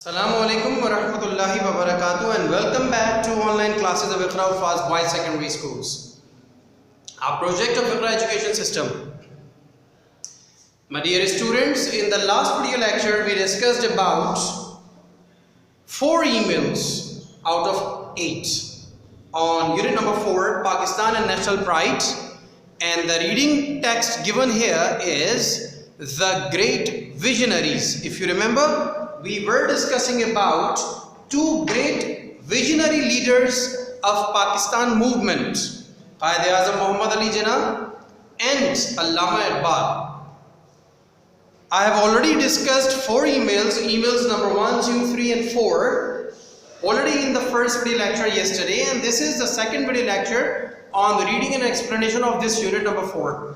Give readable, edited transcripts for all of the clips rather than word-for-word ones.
Assalamu alaikum wa rahmatullahi wa barakatuh and welcome back to online classes of Iqra Fast Boys Secondary Schools. Our project of Iqra Education System. My dear students, in the last video lecture we discussed about 4 emails out of 8 on unit number 4, Pakistan and National Pride, and the reading text given here is The Great Visionaries. If you remember, we were discussing about 2 great visionary leaders of Pakistan movement, Quaid-e-Azam Muhammad Ali Jinnah and Allama Iqbal. I have already discussed 4 emails number 1, 2, 3 and 4 already in the first video lecture yesterday, and this is the second video lecture on the reading and explanation of this unit number 4.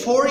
4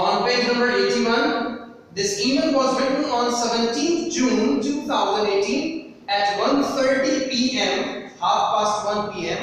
on page number 81, this email was written on 17th June 2018 at 1:30 PM, 1:30 PM,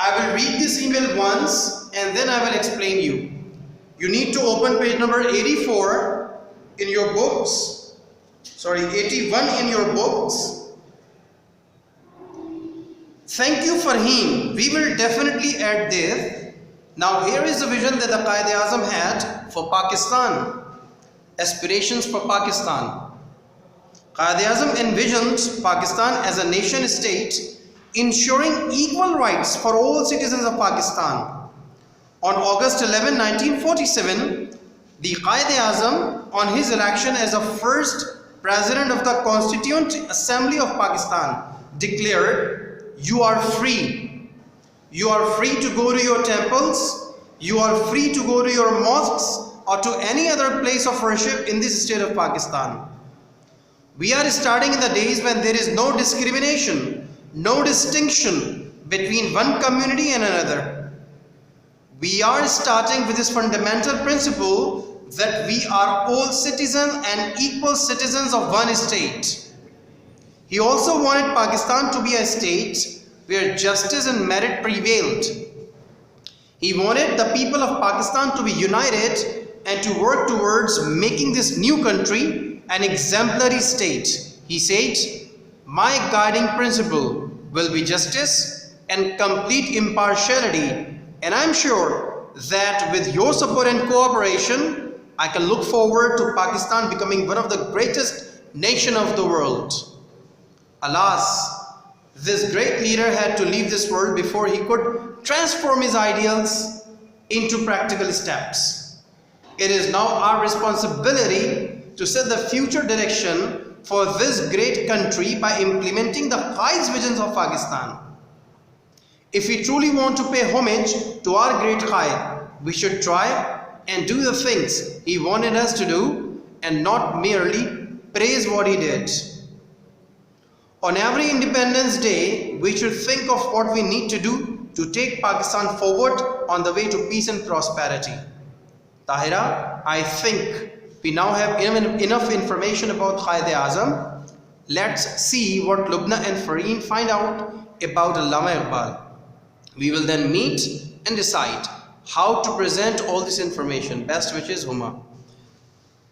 I will read this email once and then I will explain you. You need to open page number 84 in your books. Sorry, 81 in your books. Thank you, Farheen. We will definitely add this. Now here is the vision that the Quaid-e-Azam had for Pakistan. Aspirations for Pakistan. Quaid-e-Azam envisions Pakistan as a nation state, ensuring equal rights for all citizens of Pakistan. On August 11, 1947, the Quaid-e-Azam, on his election as the first President of the Constituent Assembly of Pakistan, declared, "You are free. You are free to go to your temples. You are free to go to your mosques or to any other place of worship in this state of Pakistan. We are starting in the days when there is no discrimination, no distinction between one community and another. We are starting with this fundamental principle that we are all citizens and equal citizens of one state." He also wanted Pakistan to be a state where justice and merit prevailed. He wanted the people of Pakistan to be united and to work towards making this new country an exemplary state. He said, "My guiding principle will be justice and complete impartiality, and I'm sure that with your support and cooperation, I can look forward to Pakistan becoming one of the greatest nations of the world." Alas, this great leader had to leave this world before he could transform his ideals into practical steps. It is now our responsibility to set the future direction for this great country by implementing the Quaid's visions of Pakistan. If we truly want to pay homage to our great Quaid, we should try and do the things he wanted us to do and not merely praise what he did. On every Independence Day, we should think of what we need to do to take Pakistan forward on the way to peace and prosperity. Tahira, I think we now have enough information about Quaid-e-Azam. Let's see what Lubna and Farheen find out about Allama Iqbal. We will then meet and decide how to present all this information. Best wishes, Huma.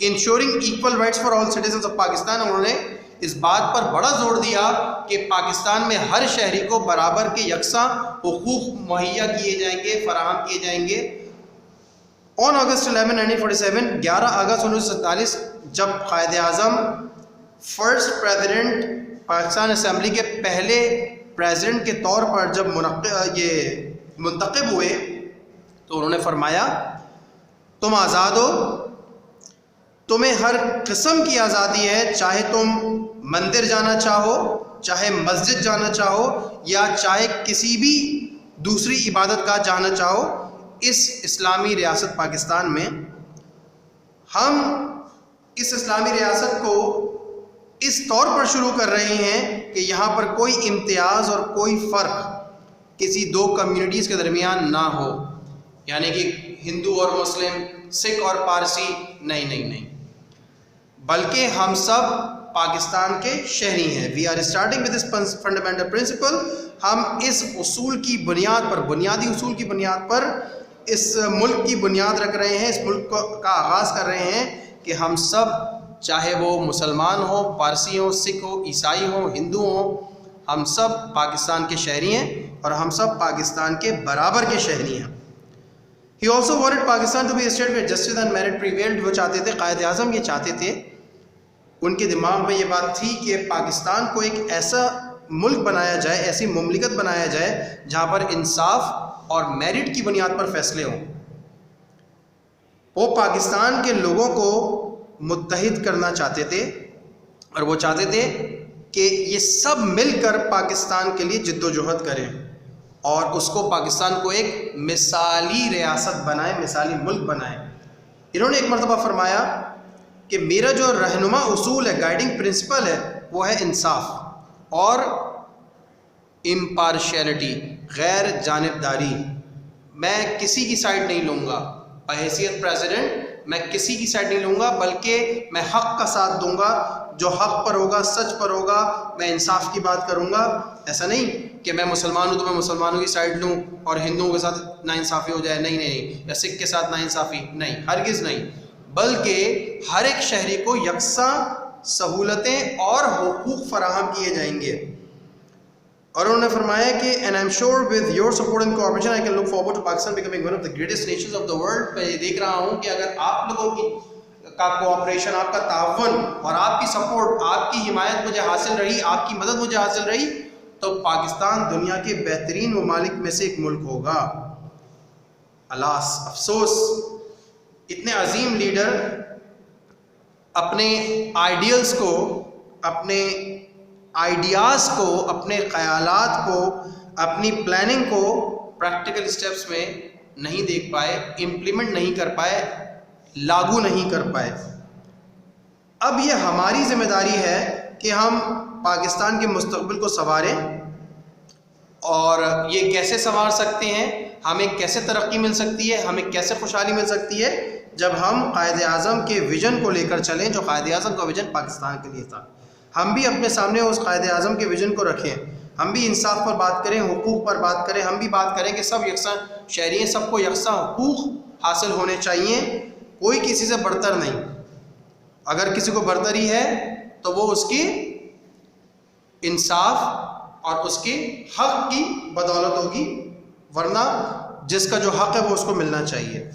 Ensuring equal rights for all citizens of Pakistan. انہوں نے اس بات پر بڑا زور دیا کہ پاکستان میں ہر شہری کو برابر کے یکساں حقوق مہیا کیے جائیں گے، فراہم کیے جائیں گے. آن اگست 11 1947 11 اگست 1947 جب Quaid Azam first president Pakistan assembly کے پہلے پریزیڈنٹ کے طور پر جب منتخب ہوئے تو انہوں نے فرمایا تم آزاد ہو، تمہیں ہر قسم کی آزادی ہے، چاہے تم مندر جانا چاہو، چاہے مسجد جانا چاہو، یا چاہے کسی بھی دوسری عبادت گاہ جانا چاہو. اس اسلامی ریاست پاکستان میں ہم اس اسلامی ریاست کو اس طور پر شروع کر رہے ہیں کہ یہاں پر کوئی امتیاز اور کوئی فرق کسی دو کمیونٹیز کے درمیان نہ ہو، یعنی کہ ہندو اور مسلم، سکھ اور پارسی، نہیں، بلکہ ہم سب پاکستان کے شہری ہیں. We are starting with this fundamental principle. ہم اس اصول کی بنیاد پر، بنیادی اصول کی بنیاد پر اس ملک کی بنیاد رکھ رہے ہیں، اس ملک کا آغاز کر رہے ہیں کہ ہم سب، چاہے وہ مسلمان ہوں، پارسی ہوں، سکھ ہوں، عیسائی ہوں، ہندو ہوں، ہم سب پاکستان کے شہری ہیں اور ہم سب پاکستان کے برابر کے شہری ہیں. He also wanted Pakistan to be a state where justice and merit prevailed. وہ چاہتے تھے، قائد اعظم یہ چاہتے تھے، ان کے دماغ میں یہ بات تھی کہ پاکستان کو ایک ایسا ملک بنایا جائے، ایسی مملکت بنایا جائے جہاں پر انصاف اور میرٹ کی بنیاد پر فیصلے ہوں. وہ پاکستان کے لوگوں کو متحد کرنا چاہتے تھے اور وہ چاہتے تھے کہ یہ سب مل کر پاکستان کے لیے جد و جہد کریں اور اس کو پاکستان کو ایک مثالی ریاست بنائیں، مثالی ملک بنائیں. انہوں نے ایک مرتبہ فرمایا کہ میرا جو رہنما اصول ہے، گائیڈنگ پرنسپل ہے، وہ ہے انصاف اور امپارشیلٹی، غیر جانبداری. میں کسی کی سائڈ نہیں لوں گا، بحیثیت پریزیڈنٹ میں کسی کی سائڈ نہیں لوں گا، بلکہ میں حق کا ساتھ دوں گا. جو حق پر ہوگا، سچ پر ہوگا، میں انصاف کی بات کروں گا. ایسا نہیں کہ میں مسلمان ہوں تو میں مسلمانوں کی سائڈ لوں اور ہندوؤں کے ساتھ ناانصافی ہو جائے، نہیں، یا سکھ کے ساتھ ناانصافی، نہیں، ہرگز نہیں، بلکہ ہر ایک شہری کو یکساں سہولتیں اور حقوق فراہم کیے جائیں گے. اور انہوں نے فرمایا کہ and I'm sure with your support and cooperation I can look forward to Pakistan becoming one of the greatest nations of the world. میں یہ دیکھ رہا ہوں کہ اگر آپ لوگوں کا کوآپریشن، آپ کا تعاون اور آپ کی سپورٹ، آپ کی حمایت مجھے حاصل رہی، آپ کی مدد مجھے حاصل رہی، تو پاکستان دنیا کے بہترین ممالک میں سے ایک ملک ہوگا. الاس، افسوس، اتنے عظیم لیڈر اپنے آئیڈیلز کو، اپنے آئیڈیاز کو، اپنے خیالات کو، اپنی پلاننگ کو پریکٹیکل سٹیپس میں نہیں دیکھ پائے، امپلیمنٹ نہیں کر پائے، لاگو نہیں کر پائے. اب یہ ہماری ذمہ داری ہے کہ ہم پاکستان کے مستقبل کو سنواریں. اور یہ کیسے سنوار سکتے ہیں، ہمیں کیسے ترقی مل سکتی ہے، ہمیں کیسے خوشحالی مل سکتی ہے، جب ہم قائد اعظم کے ویژن کو لے کر چلیں. جو قائد اعظم کا ویژن پاکستان کے لیے تھا، ہم بھی اپنے سامنے اس قائد اعظم کے ویژن کو رکھیں. ہم بھی انصاف پر بات کریں، حقوق پر بات کریں. ہم بھی بات کریں کہ سب یکساں شہری ہیں، سب کو یکساں حقوق حاصل ہونے چاہیے، کوئی کسی سے برتر نہیں. اگر کسی کو برتری ہے تو وہ اس کی انصاف اور اس کے حق کی بدولت ہوگی، ورنہ جس کا جو حق ہے وہ اس کو ملنا چاہیے.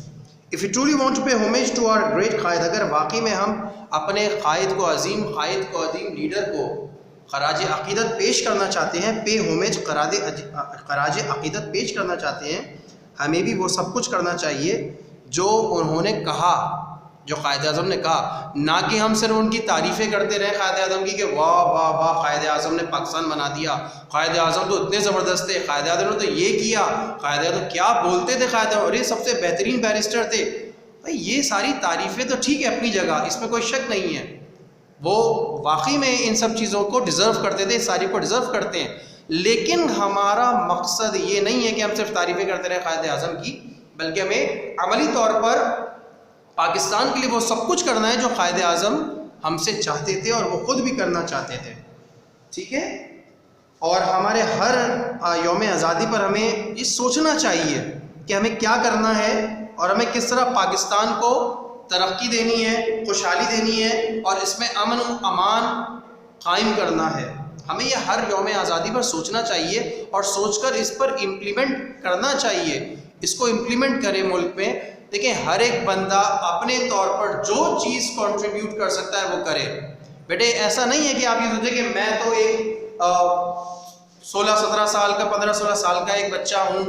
If we truly want to pay homage to our great قائد، اگر واقعی میں ہم اپنے قائد کو، عظیم لیڈر کو خراج عقیدت پیش کرنا چاہتے ہیں، پے ہومیج، خراج عقیدت پیش کرنا چاہتے ہیں، ہمیں بھی وہ سب کچھ کرنا چاہیے جو انہوں نے کہا، جو قائد اعظم نے کہا. نہ کہ ہم صرف ان کی تعریفیں کرتے رہیں قائد اعظم کی کہ واہ واہ واہ قائد اعظم نے پاکستان بنا دیا، قائد اعظم تو اتنے زبردست تھے، قائد اعظم نے تو یہ کیا، قائد اعظم کیا بولتے تھے، قائد اعظم اور یہ سب سے بہترین بیرسٹر تھے. بھائی یہ ساری تعریفیں تو ٹھیک ہے اپنی جگہ، اس میں کوئی شک نہیں ہے، وہ واقعی میں ان سب چیزوں کو ڈیزرو کرتے تھے، ساری کو ڈیزرو کرتے ہیں. لیکن ہمارا مقصد یہ نہیں ہے کہ ہم صرف تعریفیں کرتے رہیں قائد اعظم کی، بلکہ ہمیں عملی طور پر پاکستان کے لیے وہ سب کچھ کرنا ہے جو قائد اعظم ہم سے چاہتے تھے اور وہ خود بھی کرنا چاہتے تھے. ٹھیک ہے؟ اور ہمارے ہر یوم آزادی پر ہمیں یہ سوچنا چاہیے کہ ہمیں کیا کرنا ہے اور ہمیں کس طرح پاکستان کو ترقی دینی ہے, خوشحالی دینی ہے, اور اس میں امن و امان قائم کرنا ہے. ہمیں یہ ہر یوم آزادی پر سوچنا چاہیے اور سوچ کر اس پر امپلیمنٹ کرنا چاہیے. اس کو امپلیمنٹ کریں ملک میں. دیکھیں ہر ایک بندہ اپنے طور پر جو چیز کنٹریبیوٹ کر سکتا ہے وہ کرے. بیٹے ایسا نہیں ہے کہ آپ یہ سوچیں کہ میں تو ایک 16-17 سال کا 15-16 سال کا ایک بچہ ہوں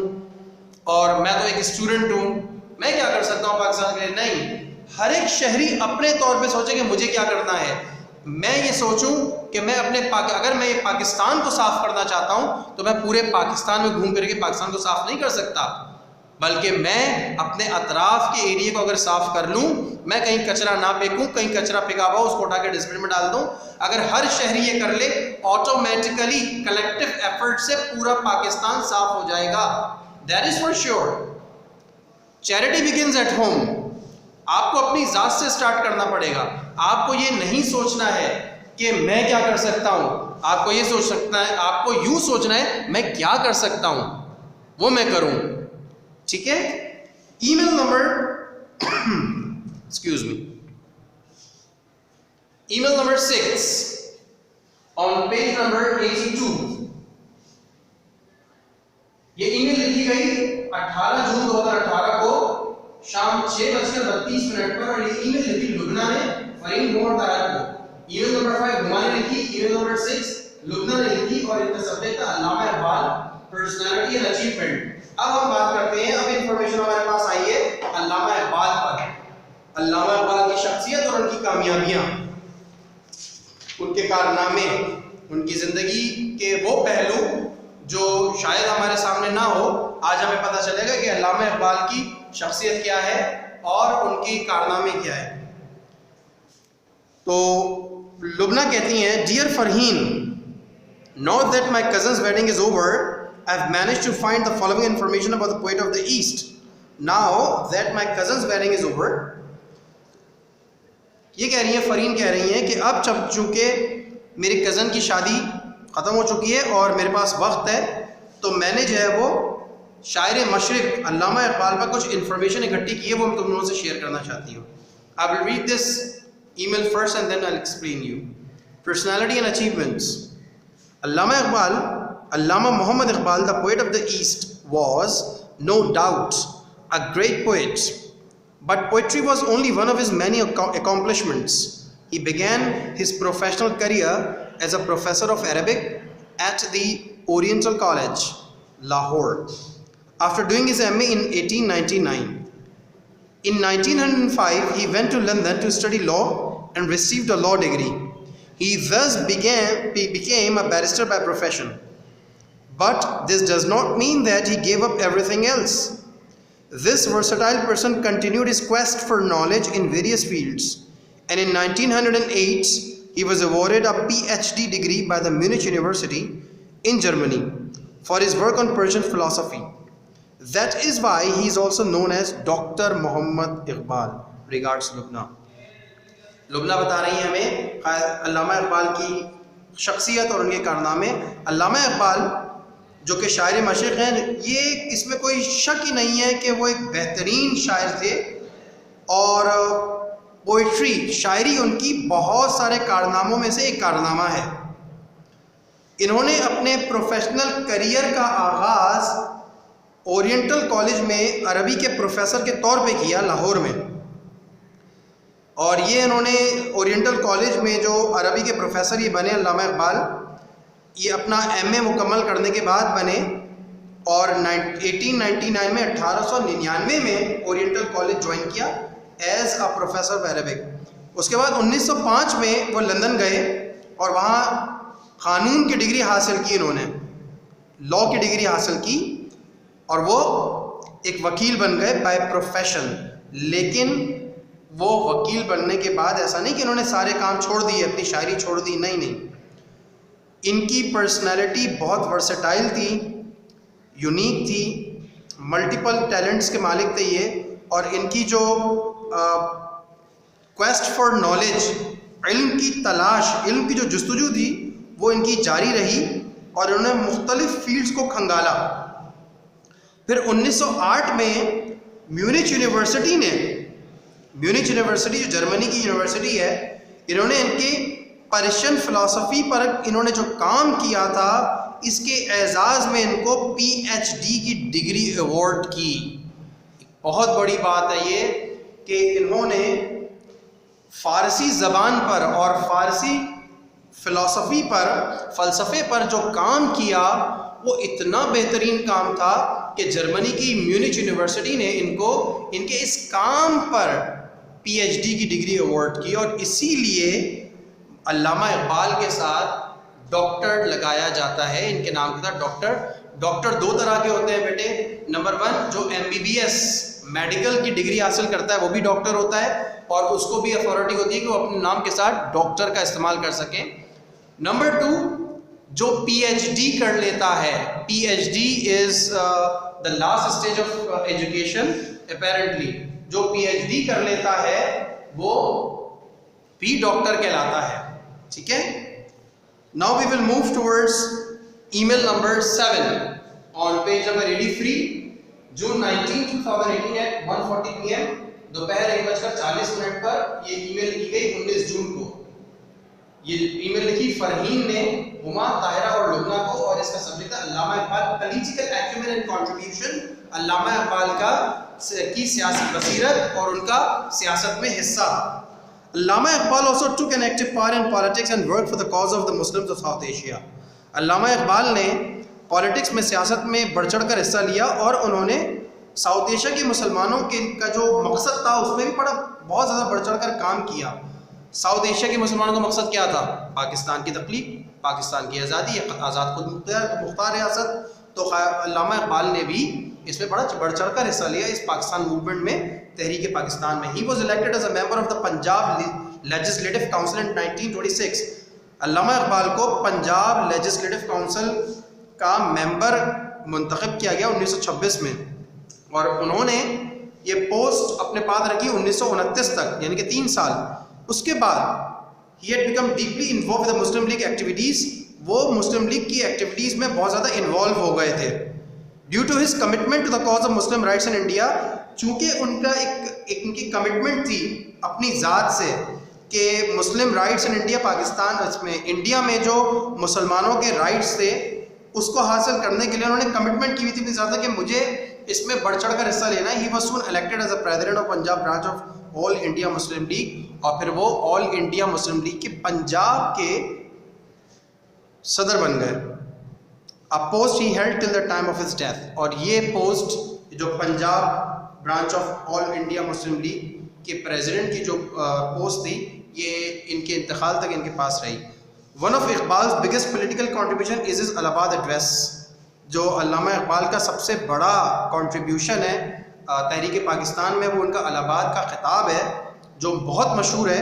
اور میں تو ایک اسٹوڈنٹ ہوں, میں کیا کر سکتا ہوں پاکستان کے لیے. نہیں, ہر ایک شہری اپنے طور پہ سوچے کہ مجھے کیا کرنا ہے. میں یہ سوچوں کہ میں اگر میں پاکستان کو صاف کرنا چاہتا ہوں تو میں پورے پاکستان میں گھوم کر کے پاکستان کو صاف نہیں کر سکتا, بلکہ میں اپنے اطراف کے ایریے کو اگر صاف کر لوں, میں کہیں کچرا نہ پھینکوں, کہیں کچرا پھینکا ہوا اس کو اٹھا کے ڈسٹ بن میں ڈال دوں. اگر ہر شہری یہ کر لے, آٹومیٹیکلی کلیکٹیو ایفرٹ سے پورا پاکستان صاف ہو جائے گا. That is for sure. Charity begins at home. آپ کو اپنی ذات سے سٹارٹ کرنا پڑے گا. آپ کو یہ نہیں سوچنا ہے کہ میں کیا کر سکتا ہوں, آپ کو یہ سوچ سکتا ہے, آپ کو یوں سوچنا ہے میں کیا کر سکتا ہوں وہ میں کروں. ٹھیک ہے. ای میل نمبر ایکسکیوز می, ای میل نمبر 6 آن پیج نمبر 82. یہ ای میل لکھی گئی 18 جون 2018 کو شام 6:32 پر, اور یہ ای میل لکھی لبنہ نے فرین محمد طارق کو. ای میل نمبر 5 ہما نے لکھی, ای میل نمبر 6 لبنہ نے لکھی, اور ان کا سبجیکٹ تھا علامہ اقبال پرسنالٹی اینڈ اچیومنٹ. اب ہم بات کرتے ہیں, اب انفارمیشن ہمارے پاس آئی ہے علامہ اقبال پر. علامہ اقبال کی شخصیت اور ان کی کامیابیاں, ان کے کارنامے, ان کی زندگی کے وہ پہلو جو شاید ہمارے سامنے نہ ہو. آج ہمیں پتہ چلے گا کہ علامہ اقبال کی شخصیت کیا ہے اور ان کی کارنامے کیا ہے. تو لبنہ کہتی ہیں, dear Farheen, now that my cousin's wedding is over, I've managed to find the following information about the poet of the East. Now that my cousin's wedding is over, یہ کہہ رہی ہیں, فرین کہہ رہی ہیں کہ اب چونکہ میری کزن کی شادی ختم ہو چکی ہے اور میرے پاس وقت ہے, تو میں نے جو ہے وہ شاعر مشرق علامہ اقبال پر کچھ انفارمیشن اکٹھی کی ہے, وہ میں تم لوگوں سے شیئر کرنا چاہتی ہوں. I will read this email first and then I'll explain you. Personality and achievements. Allama Iqbal, Allama Muhammad Iqbal, the poet of the East, was no doubt a great poet, but poetry was only one of his many accomplishments. He began his professional career as a professor of Arabic at the Oriental College, Lahore, after doing his MA in 1899. In 1905, he went to London to study law and received a law degree. He thus became a barrister by profession. But this does not mean that he gave up everything else. This versatile person continued his quest for knowledge in various fields, and in 1908, he was awarded a PhD degree by the Munich University in Germany for his work on Persian philosophy. That is why he is also known as Dr. Muhammad Iqbal. Regards Lubna. لبنہ بتا رہی ہیں ہمیں علامہ اقبال کی شخصیت اور ان کے کارنامے. علامہ اقبال جو کہ شاعر مشرق ہیں, یہ اس میں کوئی شک ہی نہیں ہے کہ وہ ایک بہترین شاعر تھے, اور پوئٹری شاعری ان کی بہت سارے کارناموں میں سے ایک کارنامہ ہے. انہوں نے اپنے پروفیشنل کریئر کا آغاز اورینٹل کالج میں عربی کے پروفیسر کے طور پہ کیا, لاہور میں. اور یہ انہوں نے اورینٹل کالج میں جو عربی کے پروفیسر یہ بنے علامہ اقبال, یہ اپنا MA مکمل کرنے کے بعد بنے, اور 1899 میں 1899 میں اورینٹل کالج جوائن کیا as a professor of Arabic. اس کے بعد 1905 میں وہ لندن گئے اور وہاں قانون کی ڈگری حاصل کی, انہوں نے لاء کی ڈگری حاصل کی, اور وہ ایک وکیل بن گئے بائی پروفیشن. لیکن وہ وکیل بننے کے بعد ایسا نہیں کہ انہوں نے سارے کام چھوڑ دیے, اپنی شاعری چھوڑ دی, نہیں. ان کی پرسنالٹی بہت ورسٹائل تھی, یونیک تھی, ملٹیپل ٹیلنٹس کے مالک تھے یہ, اور ان کی جو کویسٹ فار نالج, علم کی تلاش, علم کی جو جستجو تھی وہ ان کی جاری رہی, اور انہوں نے مختلف فیلڈز کو کھنگالا. پھر 1908 میں میونچ یونیورسٹی نے میونچ یونیورسٹی جو جرمنی کی یونیورسٹی ہے، انہوں نے ان کی پرشین فلسفی پر انہوں نے جو کام کیا تھا، اس کے اعزاز میں ان کو پی ایچ ڈی کی ڈگری ایوارڈ کی. بہت بڑی بات ہے یہ کہ انہوں نے فارسی زبان پر اور فارسی فلسفے پر جو کام کیا وہ اتنا بہترین کام تھا کہ جرمنی کی میونچ یونیورسٹی نے ان کو ان کے اس کام پر پی ایچ ڈی کی ڈگری ایوارڈ کی. اور اسی لیے علامہ اقبال کے ساتھ ڈاکٹر لگایا جاتا ہے، ان کے نام کے ساتھ ڈاکٹر. ڈاکٹر دو طرح کے ہوتے ہیں بیٹے. نمبر 1 جو MBBS میڈیکل کی ڈگری حاصل کرتا ہے وہ بھی ڈاکٹر ہوتا ہے، اور اس کو بھی اتھارٹی ہوتی ہے کہ وہ اپنے نام کے ساتھ ڈاکٹر کا استعمال کر سکیں. نمبر 2 جو پی ایچ ڈی کر لیتا ہے. P H D is the last stage of education apparently. جو پی ایچ ڈی کر لیتا ہے وہ بھی ڈاکٹر کہلاتا ہے. ٹھیک ہے. Now we will move towards email number 7 on page number 83, June 19, 2018 at 1:40 PM دوپہر 1:40 پر یہ ای میل لکھی گئی 19 جون کو. یہ ای میل لکھی فرحین نے ہما، طاہرہ اور لبنہ کو، اور اس کا سبجیکٹ تھا علامہ Iqbal political Acumen and contribution. علامہ اقبال کی سیاسی بصیرت اور ان کا سیاست میں حصہ. علامہ Iqbal also took an active part in politics and worked for the cause of the Muslims of South Asia. علامہ اقبال نے پالیٹکس میں سیاست میں بڑھ چڑھ کر حصہ لیا اور انہوں نے ساؤتھ ایشیا کے مسلمانوں کا جو مقصد تھا اس میں بھی بہت زیادہ بڑھ چڑھ کر کام کیا. ساؤتھ ایشیا کے مسلمانوں کا مقصد کیا تھا؟ پاکستان کی تخلیق، پاکستان کی آزادی، آزاد خود مختار ریاست. تو علامہ اقبال نے بھی اس میں بڑھ چڑھ کر حصہ لیا اس پاکستان موومنٹ میں، تحریک پاکستان میں. He was elected as a member of the Punjab Legislative Council in 1926. علامہ اقبال کو پنجاب لیجسلیٹو کونسل کا ممبر منتخب کیا گیا 1926 میں، اور انہوں نے یہ پوسٹ اپنے پاس رکھی 1929 تک، یعنی کہ 3 سال. اس کے بعد he had become deeply involved with the Muslim League activities. وہ مسلم لیگ کی ایکٹیویٹیز میں بہت زیادہ انوالو ہو گئے تھے. Due to his commitment to the cause of Muslim rights in India, چونکہ ان کا ان کی کمٹمنٹ تھی اپنی ذات سے کہ مسلم رائٹس ان انڈیا، پاکستان اس میں انڈیا میں جو مسلمانوں کے رائٹس تھے اس کو حاصل کرنے کے لیے انہوں نے کمٹمنٹ کی ہوئی تھی اپنی ذات سے کہ مجھے اس میں بڑھ چڑھ کر حصہ لینا ہے. He was soon elected as a president of Punjab branch of All India Muslim League, اور پھر وہ آل انڈیا مسلم لیگ کے پنجاب کے صدر بن گئے. A post he held till the time of his death. اور یہ پوسٹ جو Punjab branch of All India Muslim league کے پریزیڈنٹ کی جو پوسٹ تھی یہ ان کے انتقال تک ان کے پاس رہی. One of Iqbal's biggest political contribution is his الہ آباد ایڈریس. جو علامہ اقبال کا سب سے بڑا کنٹریبیوشن ہے تحریک پاکستان میں وہ ان کا الہ آباد کا خطاب ہے جو بہت مشہور ہے،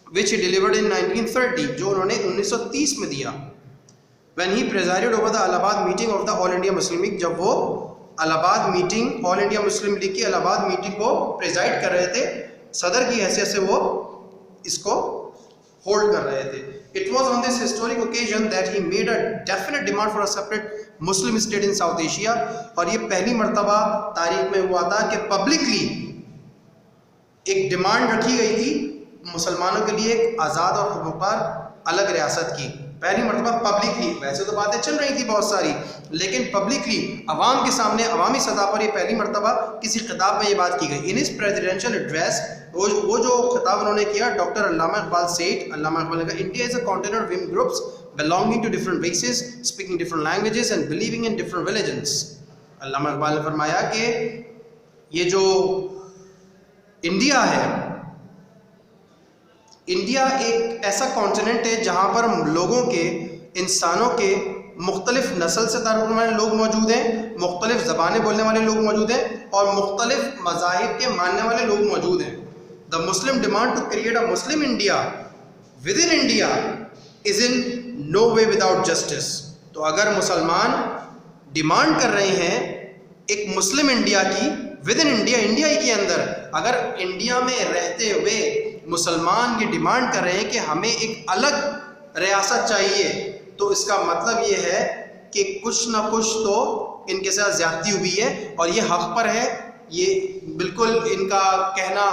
which he delivered in 1930، جو انہوں نے 1930 میں دیا. when he presided over the Allahabad meeting of the All India Muslim League، جب وہ الہ آباد meeting all India Muslim league کی الہ آباد میٹنگ کو پریزائڈ کر رہے تھے، صدر کی حیثیت سے وہ اس کو ہولڈ کر رہے تھے. It was on this historic occasion that he made a definite demand for a separate Muslim state in South Asia. اور یہ پہلی مرتبہ تاریخ میں ہوا تھا کہ پبلکلی ایک ڈیمانڈ رکھی گئی تھی مسلمانوں کے لیے ایک آزاد اور خودمختار الگ ریاست کی. پہلی مرتبہ پبلکلی، ویسے تو باتیں چل رہی تھی بہت ساری، لیکن پبلکلی عوام کے سامنے عوامی سطح پر یہ پہلی مرتبہ کسی خطاب میں یہ بات کی گئی. ان ہز پریزیڈینشیل ایڈریس، وہ جو خطاب انہوں نے کیا، ڈاکٹر علامہ اقبال سیٹ، علامہ اقبال نے کہا India is a continent of groups belonging to different races, speaking different languages and believing in different religions. علامہ اقبال نے فرمایا کہ یہ جو انڈیا ہے، انڈیا ایک ایسا کانٹیننٹ ہے جہاں پر لوگوں کے، انسانوں کے مختلف نسل سے تعلق رکھنے والے لوگ موجود ہیں، مختلف زبانیں بولنے والے لوگ موجود ہیں، اور مختلف مذاہب کے ماننے والے لوگ موجود ہیں. The Muslim demand to create a Muslim India within India is in no way without justice. تو اگر مسلمان ڈیمانڈ کر رہے ہیں ایک مسلم انڈیا کی ود ان انڈیا، انڈیا ہی کے اندر، اگر انڈیا میں رہتے ہوئے مسلمان یہ ڈیمانڈ کر رہے ہیں کہ ہمیں ایک الگ ریاست چاہیے، تو اس کا مطلب یہ ہے کہ کچھ نہ کچھ تو ان کے ساتھ زیادتی ہوئی ہے، اور یہ حق پر ہے، یہ بالکل ان کا کہنا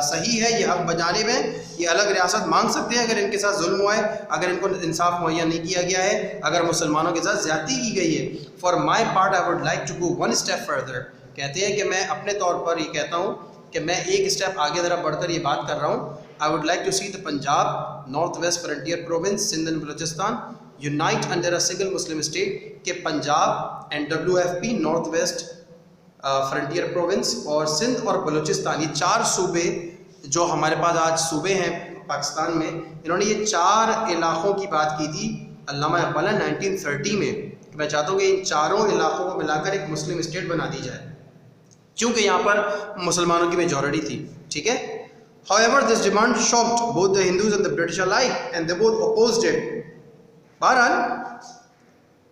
صحیح ہے، یہ حق بجانب ہے، یہ الگ ریاست مانگ سکتے ہیں اگر ان کے ساتھ ظلم ہوا ہے، اگر ان کو انصاف مہیا نہیں کیا گیا ہے، اگر مسلمانوں کے ساتھ زیادتی کی گئی ہے. For my part I would like to go one step further. کہتے ہیں کہ میں اپنے طور پر یہ کہتا ہوں کہ میں ایک اسٹیپ آگے ذرا بڑھ کر یہ بات کر رہا ہوں. I would like to see the Punjab, Northwest Frontier Province, Sindh and Balochistan unite under a single Muslim state. کہ Punjab and WFP north west frontier province اور سندھ اور بلوچستان، یہ 4 صوبے جو ہمارے پاس آج صوبے ہیں پاکستان میں، انہوں نے یہ 4 علاقوں کی بات کی تھی علامہ اقبال نے 1930 میں. کہ میں چاہتا ہوں کہ ان 4 علاقوں کو ملا کر ایک مسلم اسٹیٹ بنا دی جائے، چونکہ یہاں پر مسلمانوں کی میجورٹی تھی. ٹھیک ہے. However, this demand shocked both the Hindus and the British alike, and they both opposed it. بہرحال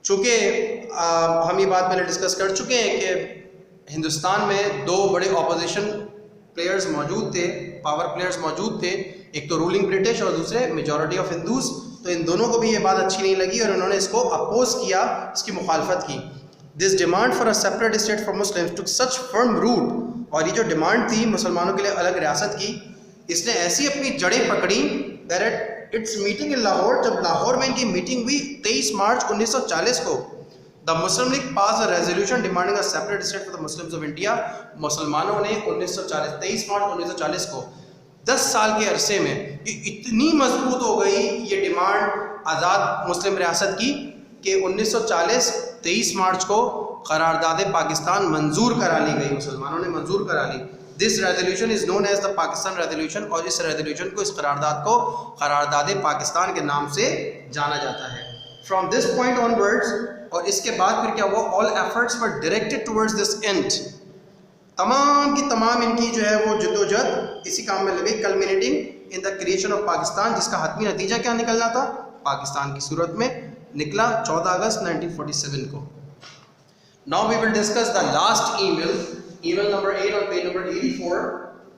چونکہ ہم یہ بات پہلے ڈسکس کر چکے ہیں کہ ہندوستان میں 2 بڑے اپوزیشن پلیئرز موجود تھے، پاور پلیئرز موجود تھے، ایک تو رولنگ برٹش اور دوسرے میجورٹی آف ہندوز. تو ان دونوں کو بھی یہ بات اچھی نہیں لگی اور انہوں نے اس کو اپوز کیا، اس کی مخالفت کی. This demand for a separate state for Muslims took such firm root. اور یہ جو ڈیمانڈ تھی مسلمانوں کے لیے الگ ریاست کی، اس نے ایسی اپنی جڑیں پکڑی that at its meeting in Lahore، جب لاہور میں ان کی میٹنگ ہوئی 23 مارچ 1940 کو، the Muslim League passed a resolution demanding a separate state for the Muslims of India. مسلمانوں نے 23 مارچ 1940 کو 10 سال کے عرصے میں یہ اتنی مضبوط ہو گئی یہ ڈیمانڈ آزاد مسلم ریاست کی کہ 1940 23 مارچ کو قرارداد پاکستان منظور کرا لی گئی، مسلمانوں نے منظور کرا لی. This resolution is known as the Pakistan Resolution، اور اس ریزولوشن کو، اس قرارداد کو قرارداد پاکستان کے نام سے جانا جاتا ہے. From this point onwards، اور اس کے بعد پھر کیا ہوا، all efforts were directed towards this end. تمام کی تمام ان کی جو ہے وہ جدوجہد اسی کام میں لگے، culminating in the creation of Pakistan، جس کا حتمی نتیجہ کیا نکلنا تھا، پاکستان کی صورت میں نکلا 14 اگست 1947 کو. Now we will discuss the last email, email number 8 on page number 84.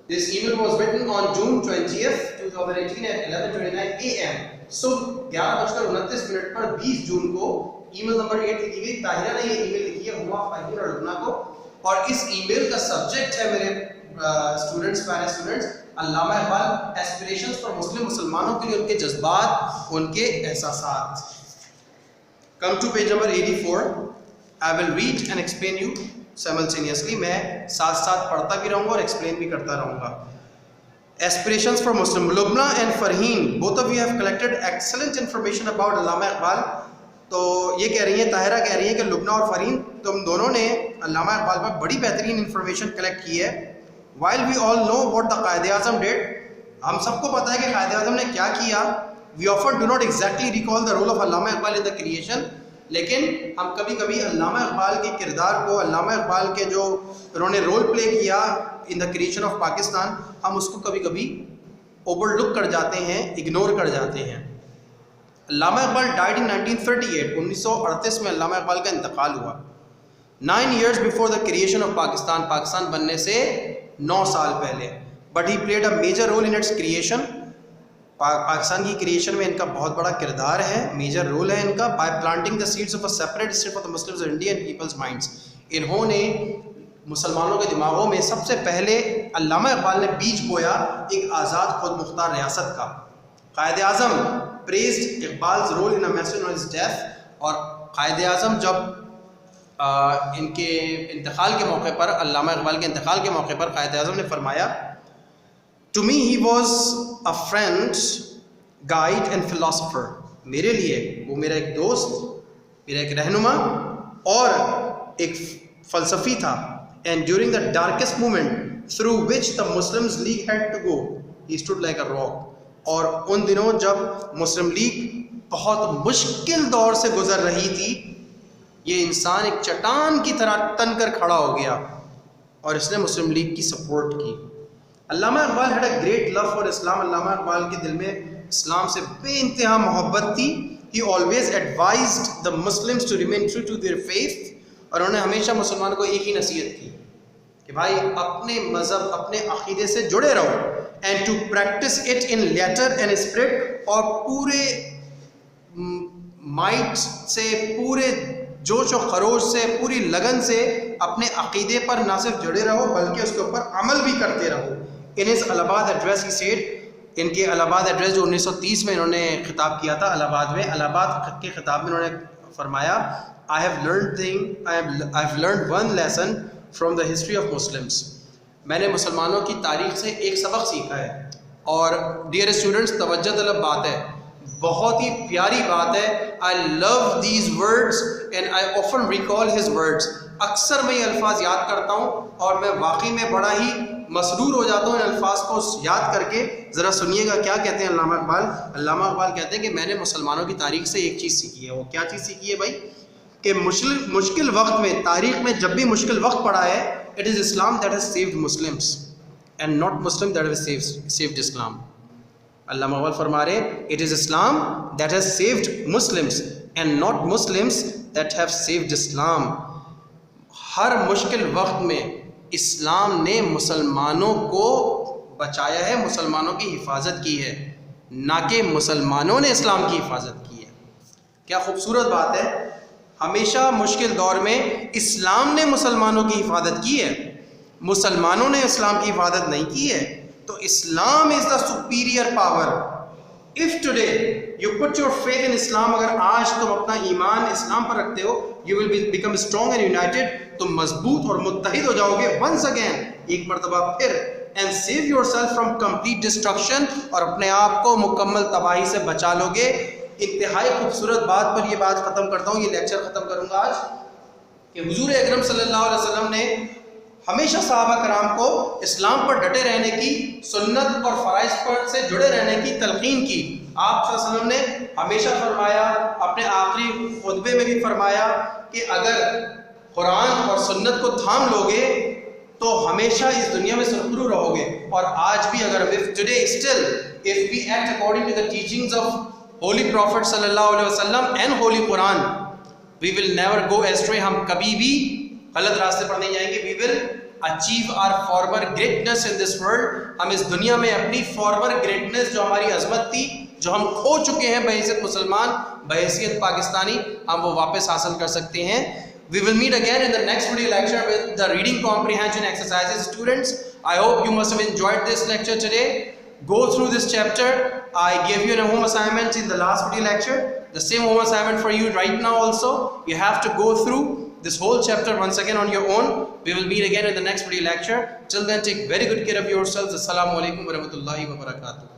This email was written on June 20th, 2018 at 11:29 AM. So 11:29 پر 20 جون کو ای میل نمبر 8 لکھی گئی. طاہرہ نے یہ ای میل لکھی ہے ہما فہیم اور لبنہ کو، اور اس ای میل کا سبجیکٹ ہے میرے اسٹوڈنٹس، پیارے students, Allama Iqbal aspirations for Muslim, مسلمانوں کے لیے ان کے جذبات، ان کے احساسات. Come to page number 84. I will read and explain you simultaneously. میں ساتھ ساتھ پڑھتا بھی رہوں گا اور ایکسپلین بھی کرتا رہوں گا. Aspirations for Muslim. Lubna and Farheen, both of you have collected excellent information about علامہ اقبال. تو یہ کہہ رہی ہیں، طاہرہ کہہ رہی ہیں کہ لبنہ اور فرحین تم دونوں نے علامہ اقبال پر بڑی بہترین انفارمیشن کلیکٹ کی ہے. While we all know what the Quaid Azam did، ہم سب کو پتہ ہے کہ قائد اعظم نے کیا کیا. We often do not exactly recall the role of Allama Iqbal in the creation، لیکن ہم کبھی کبھی علامہ اقبال کے کردار کو، علامہ اقبال کے جو انہوں نے رول پلے کیا ان دا کریشن آف پاکستان، ہم اس کو کبھی کبھی اوور لک کر جاتے ہیں، اگنور کر جاتے ہیں. علامہ اقبال ڈائڈ ان 1938، 1938 میں علامہ اقبال کا انتقال ہوا. 9 years before the creation of Pakistan, Pakistan بننے سے 9 سال پہلے. But he played a major role in its creation. Pakistan کی کریشن میں ان کا بہت بڑا کردار ہے، میجر رول ہے ان کا. By planting the seeds of a separate state for the Muslims of India and peoples minds, انہوں نے مسلمانوں کے دماغوں میں سب سے پہلے علامہ اقبال نے بیج بویا ایک آزاد خود مختار ریاست کا. Quaid Azam praised اقبال's role in a message on his death، اور قائد اعظم جب ان کے انتقال کے موقع پر، علامہ اقبال کے انتقال کے موقع پر قائد اعظم نے فرمایا، To me he was a friend, guide and philosopher. میرے لیے وہ میرا ایک دوست، میرا ایک رہنما اور ایک فلسفی تھا. And during the darkest moment through which the Muslims League had to go, he stood like a rock. اور ان دنوں جب مسلم لیگ بہت مشکل دور سے گزر رہی تھی، یہ انسان ایک چٹان کی طرح تن کر کھڑا ہو گیا اور اس نے مسلم لیگ کی سپورٹ کی. علامہ Iqbal had a great love for Islam. علامہ اقبال کے دل میں اسلام سے بے انتہا محبت تھی. He always advised the Muslims to remain true to their faith، اور انہوں نے ہمیشہ مسلمانوں کو ایک ہی نصیحت کی کہ بھائی اپنے مذہب، اپنے عقیدے سے جڑے رہو، and to practice it in letter and spirit، اور پورے مائٹ سے، پورے جوش و خروش سے پوری لگن سے اپنے عقیدے پر نہ صرف جڑے رہو بلکہ اس کے اوپر عمل بھی کرتے رہو. ان his الہ آباد ایڈریس he said, ان کے الہ آباد ایڈریس جو 1930 میں انہوں نے خطاب کیا تھا الہ آباد میں، الہ آباد کے خطاب میں انہوں نے فرمایا I have learned one lesson from the history of Muslims. میں نے مسلمانوں کی تاریخ سے ایک سبق سیکھا ہے. اور ڈیئر اسٹوڈنٹس توجہ طلب بات ہے، بہت ہی پیاری بات ہے. I love these words and I often recall his words. اکثر میں یہ الفاظ یاد کرتا ہوں اور میں واقعی میں بڑا ہی مسرور ہو جاتا ہوں ان الفاظ کو یاد کر کے. ذرا سنیے گا کیا کہتے ہیں علامہ اقبال. علامہ اقبال کہتے ہیں کہ میں نے مسلمانوں کی تاریخ سے ایک چیز سیکھی ہے. وہ کیا چیز سیکھی ہے بھائی؟ کہ مشکل وقت میں، تاریخ میں جب بھی مشکل وقت پڑا ہے، it is Islam that has saved Muslims and not Muslim that has saved Islam. علامہ اقبال فرما رہے ہیں it is Islam that has saved Muslims and not Muslims that have saved Islam. ہر مشکل وقت میں اسلام نے مسلمانوں کو بچایا ہے، مسلمانوں کی حفاظت کی ہے، نہ کہ مسلمانوں نے اسلام کی حفاظت کی ہے. کیا خوبصورت بات ہے. ہمیشہ مشکل دور میں اسلام نے مسلمانوں کی حفاظت کی ہے، مسلمانوں نے اسلام کی حفاظت نہیں کی ہے. تو Islam is the superior power. If today you put your faith in Islam, اگر آج تم اپنا ایمان اسلام پر رکھتے ہو، you will become strong and united. تم مضبوط اور متحد ہو جاؤ گے ونس اگین، ایک مرتبہ پھر. And save your self from complete destruction, اور اپنے آپ کو مکمل تباہی سے بچا لو گے. انتہائی خوبصورت بات پر یہ بات ختم کرتا ہوں، یہ لیکچر ختم کروں گا آج، کہ حضور اکرم صلی اللہ علیہ وسلم نے ہمیشہ صحابہ کرام کو اسلام پر ڈٹے رہنے کی، سنت اور فرائض پر سے جڑے رہنے کی تلقین کی. آپ صلی اللہ علیہ وسلم نے ہمیشہ فرمایا، اپنے آخری خطبے میں بھی فرمایا کہ اگر قرآن اور سنت کو تھام لو گے تو ہمیشہ اس دنیا میں سرخرو رہو گے. اور آج بھی اگر if we act according to the teachings of Holy Prophet صلی اللہ علیہ وسلم and Holy Quran, we will never go astray. ہم کبھی بھی غلط راستے پر نہیں جائیں گے. We will achieve our former greatness in this world. ہم اس دنیا میں اپنی former greatness جو ہماری عظمت تھی، جو ہم کھو چکے ہیں بحیثیت مسلمان، بحیثیت پاکستانی، ہم وہ واپس حاصل کر سکتے ہیں. We will meet again in the next video lecture with the reading comprehension exercises. Students, I hope you must have enjoyed this lecture today. Go through this chapter. I gave you a home assignment in the last video lecture. The same home assignment for you right now also. You have to go through this whole chapter once again on your own. We will meet again in the next video lecture. Till then, take very good care of yourselves. Assalamu alaikum wa rahmatullahi wa barakatuh.